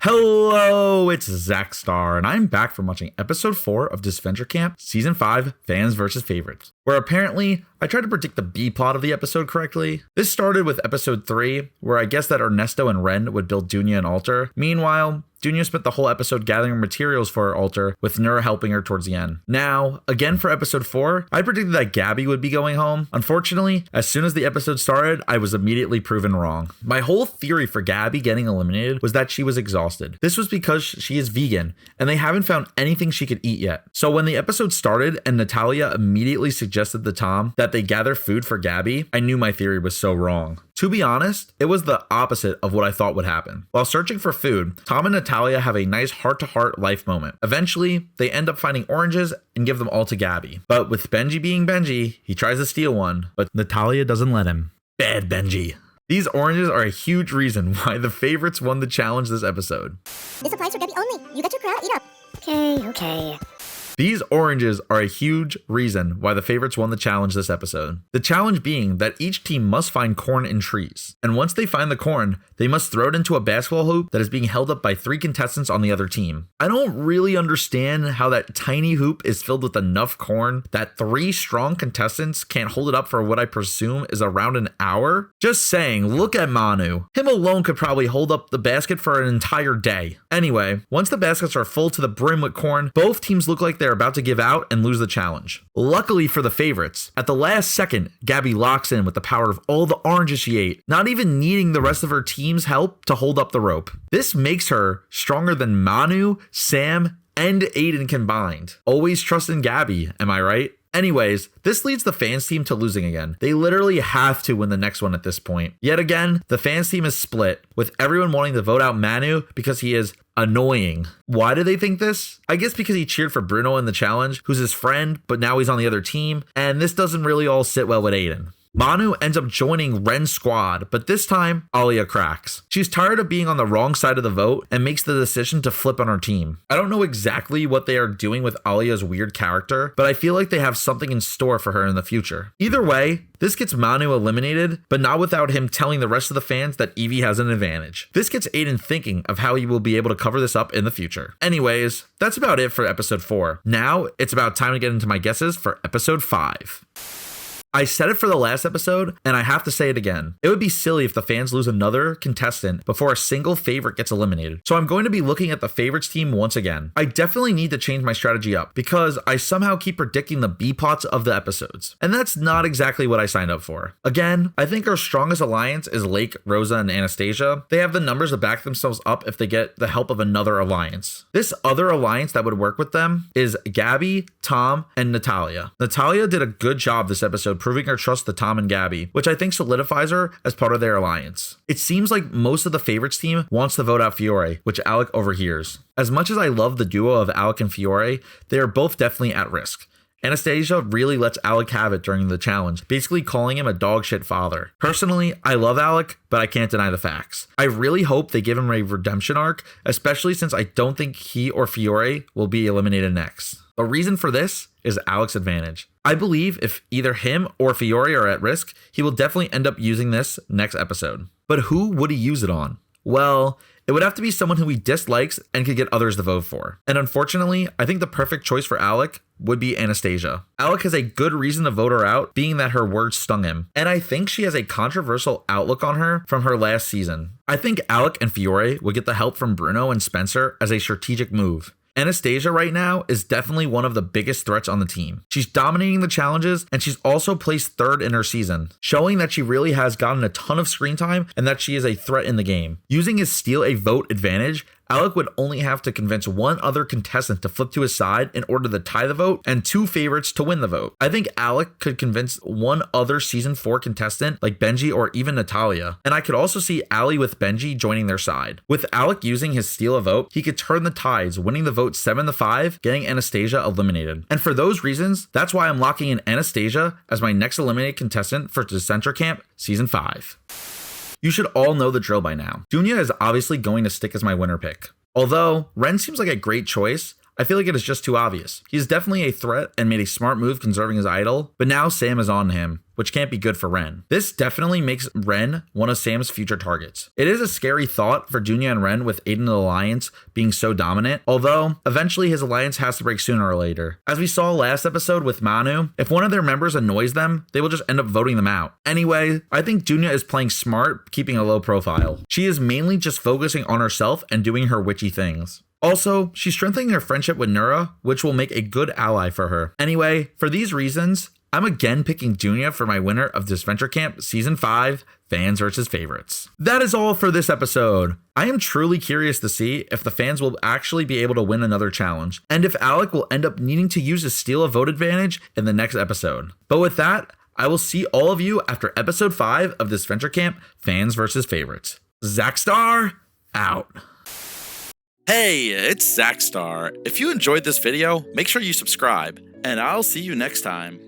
Hello, it's ZachStar, and I'm back from watching episode 4 of Disventure Camp, season 5, Fans vs. Favorites, where apparently I tried to predict the B plot of the episode correctly. This started with episode 3, where I guessed that Ernesto and Ren would build Dunya an altar. Meanwhile, Dunya spent the whole episode gathering materials for her altar, with Nur helping her towards the end. Now, again for episode 4, I predicted that Gabby would be going home. Unfortunately, as soon as the episode started, I was immediately proven wrong. My whole theory for Gabby getting eliminated was that she was exhausted. This was because she is vegan, and they haven't found anything she could eat yet. So when the episode started and Natalia immediately suggested to Tom that they gather food for Gabby, I knew my theory was so wrong. To be honest, it was the opposite of what I thought would happen. While searching for food, Tom and Natalia have a nice heart-to-heart life moment. Eventually, they end up finding oranges and give them all to Gabby. But with Benji being Benji, he tries to steal one, but Natalia doesn't let him. Bad Benji. These oranges are a huge reason why the favorites won the challenge this episode. This applies for Gabby only. You get your crowd, eat up. Okay. These oranges are a huge reason why the favorites won the challenge this episode. The challenge being that each team must find corn in trees. And once they find the corn, they must throw it into a basketball hoop that is being held up by 3 contestants on the other team. I don't really understand how that tiny hoop is filled with enough corn that 3 strong contestants can't hold it up for what I presume is around an hour. Just saying, look at Manu. Him alone could probably hold up the basket for an entire day. Anyway, once the baskets are full to the brim with corn, both teams look like they're about to give out and lose the challenge. Luckily for the favorites, at the last second, Gabby locks in with the power of all the oranges she ate, not even needing the rest of her team's help to hold up the rope. This makes her stronger than Manu, Sam, and Aiden combined. Always trust in Gabby, am I right? Anyways, this leads the fans team to losing again. They literally have to win the next one at this point. Yet again, the fans team is split, with everyone wanting to vote out Manu because he is annoying. Why do they think this? I guess because he cheered for Bruno in the challenge, who's his friend, but now he's on the other team, and this doesn't really all sit well with Aiden. Manu ends up joining Ren's squad, but this time, Alia cracks. She's tired of being on the wrong side of the vote and makes the decision to flip on her team. I don't know exactly what they are doing with Alia's weird character, but I feel like they have something in store for her in the future. Either way, this gets Manu eliminated, but not without him telling the rest of the fans that Evie has an advantage. This gets Aiden thinking of how he will be able to cover this up in the future. Anyways, that's about it for episode 4. Now, it's about time to get into my guesses for episode 5. I said it for the last episode, and I have to say it again. It would be silly if the fans lose another contestant before a single favorite gets eliminated. So I'm going to be looking at the favorites team once again. I definitely need to change my strategy up because I somehow keep predicting the B plots of the episodes. And that's not exactly what I signed up for. Again, I think our strongest alliance is Lake, Rosa, and Anastasia. They have the numbers to back themselves up if they get the help of another alliance. This other alliance that would work with them is Gabby, Tom, and Natalia. Natalia did a good job this episode proving her trust to Tom and Gabby, which I think solidifies her as part of their alliance. It seems like most of the favorites team wants to vote out Fiore, which Alec overhears. As much as I love the duo of Alec and Fiore, they are both definitely at risk. Anastasia really lets Alec have it during the challenge, basically calling him a dog shit father. Personally, I love Alec, but I can't deny the facts. I really hope they give him a redemption arc, especially since I don't think he or Fiore will be eliminated next. The reason for this is Alec's advantage. I believe if either him or Fiore are at risk, he will definitely end up using this next episode. But who would he use it on? Well, it would have to be someone who he dislikes and could get others to vote for. And unfortunately, I think the perfect choice for Alec would be Anastasia. Alec has a good reason to vote her out, being that her words stung him. And I think she has a controversial outlook on her from her last season. I think Alec and Fiore would get the help from Bruno and Spencer as a strategic move. Anastasia right now is definitely one of the biggest threats on the team. She's dominating the challenges, and she's also placed 3rd in her season, showing that she really has gotten a ton of screen time and that she is a threat in the game. Using his steal a vote advantage, Alec would only have to convince one other contestant to flip to his side in order to tie the vote and 2 favorites to win the vote. I think Alec could convince one other season 4 contestant like Benji or even Natalia. And I could also see Ali with Benji joining their side. With Alec using his steal a vote, he could turn the tides, winning the vote 7-5, getting Anastasia eliminated. And for those reasons, that's why I'm locking in Anastasia as my next eliminated contestant for Disventure Camp Season 5. You should all know the drill by now. Dunya is obviously going to stick as my winner pick. Although Ren seems like a great choice, I feel like it is just too obvious. He is definitely a threat and made a smart move conserving his idol, but now Sam is on him, which can't be good for Ren. This definitely makes Ren one of Sam's future targets. It is a scary thought for Junya and Ren with Aiden's alliance being so dominant, although eventually his alliance has to break sooner or later. As we saw last episode with Manu, if one of their members annoys them, they will just end up voting them out. Anyway, I think Junya is playing smart, keeping a low profile. She is mainly just focusing on herself and doing her witchy things. Also, she's strengthening her friendship with Nura, which will make a good ally for her. Anyway, for these reasons, I'm again picking Junya for my winner of Disventure Camp Season 5, Fans vs. Favorites. That is all for this episode. I am truly curious to see if the fans will actually be able to win another challenge, and if Alec will end up needing to use his steal a vote advantage in the next episode. But with that, I will see all of you after episode 5 of Disventure Camp, Fans vs. Favorites. ZachStar, out. Hey, it's ZachStar. If you enjoyed this video, make sure you subscribe, and I'll see you next time.